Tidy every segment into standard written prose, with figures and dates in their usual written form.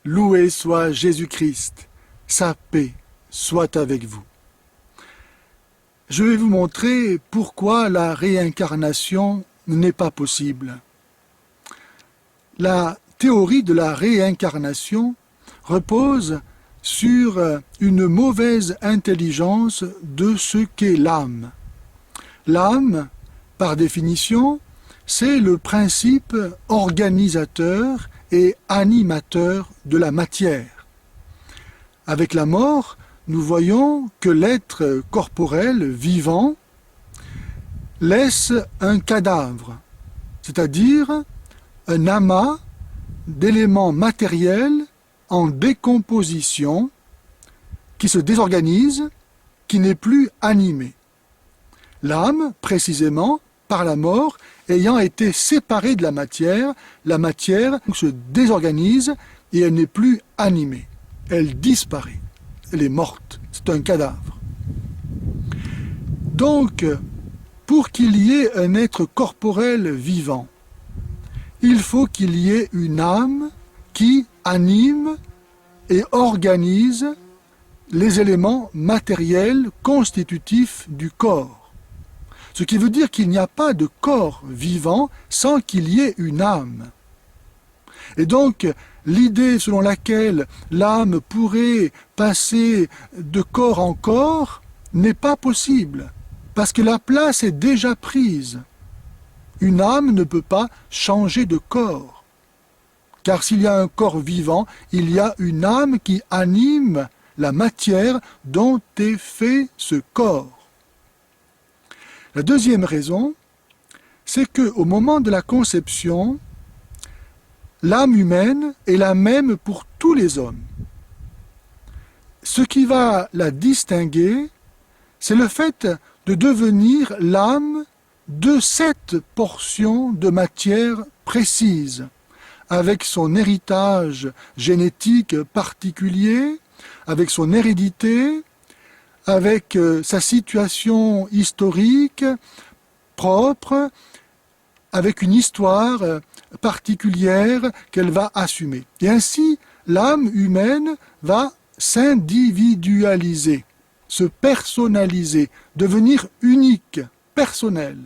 Loué soit Jésus-Christ, sa paix soit avec vous. Je vais vous montrer pourquoi la réincarnation n'est pas possible. La théorie de la réincarnation repose sur une mauvaise intelligence de ce qu'est l'âme. L'âme, par définition, c'est le principe organisateur et animateur de la matière. Avec la mort, nous voyons que l'être corporel vivant laisse un cadavre, c'est-à-dire un amas d'éléments matériels en décomposition qui se désorganise, qui n'est plus animé. L'âme, précisément, par la mort, ayant été séparée de la matière se désorganise et elle n'est plus animée. Elle disparaît. Elle est morte. C'est un cadavre. Donc, pour qu'il y ait un être corporel vivant, il faut qu'il y ait une âme qui anime et organise les éléments matériels constitutifs du corps. Ce qui veut dire qu'il n'y a pas de corps vivant sans qu'il y ait une âme. Et donc, l'idée selon laquelle l'âme pourrait passer de corps en corps n'est pas possible, parce que la place est déjà prise. Une âme ne peut pas changer de corps, car s'il y a un corps vivant, il y a une âme qui anime la matière dont est fait ce corps. La deuxième raison, c'est qu'au moment de la conception, l'âme humaine est la même pour tous les hommes. Ce qui va la distinguer, c'est le fait de devenir l'âme de cette portion de matière précise, avec son héritage génétique particulier, avec son hérédité, avec sa situation historique propre, avec une histoire particulière qu'elle va assumer. Et ainsi, l'âme humaine va s'individualiser, se personnaliser, devenir unique, personnelle.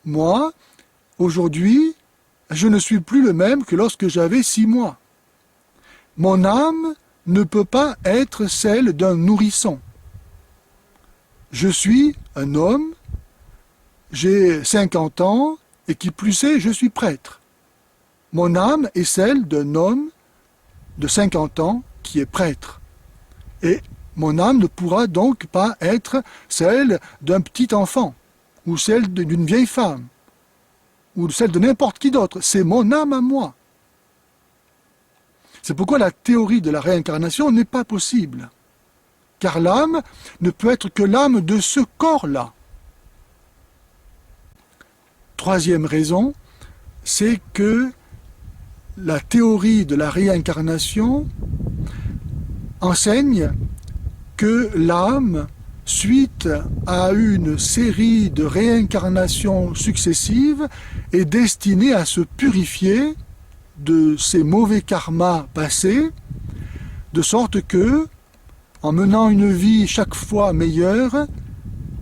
Moi, aujourd'hui, je ne suis plus le même que lorsque j'avais 6 mois. Mon âme ne peut pas être celle d'un nourrisson. Je suis un homme, j'ai 50 ans, et qui plus est, je suis prêtre. Mon âme est celle d'un homme de 50 ans qui est prêtre. Et mon âme ne pourra donc pas être celle d'un petit enfant, ou celle d'une vieille femme, ou celle de n'importe qui d'autre. C'est mon âme à moi. C'est pourquoi la théorie de la réincarnation n'est pas possible. Car l'âme ne peut être que l'âme de ce corps-là. Troisième raison, c'est que la théorie de la réincarnation enseigne que l'âme, suite à une série de réincarnations successives, est destinée à se purifier de ses mauvais karmas passés, de sorte que, en menant une vie chaque fois meilleure,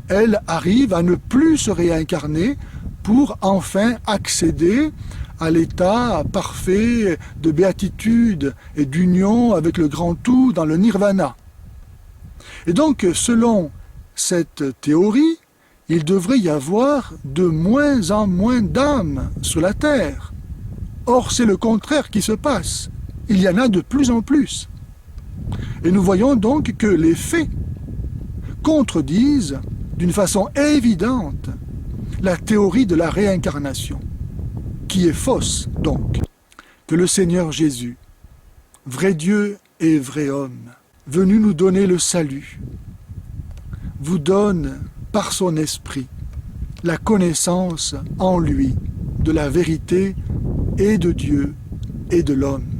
elle arrive à ne plus se réincarner pour enfin accéder à l'état parfait de béatitude et d'union avec le grand tout dans le nirvana. Et donc, selon cette théorie, il devrait y avoir de moins en moins d'âmes sur la terre. Or, c'est le contraire qui se passe. Il y en a de plus en plus. Et nous voyons donc que les faits contredisent d'une façon évidente la théorie de la réincarnation, qui est fausse donc. Que le Seigneur Jésus, vrai Dieu et vrai homme, venu nous donner le salut, vous donne par son esprit la connaissance en lui de la vérité et de Dieu et de l'homme.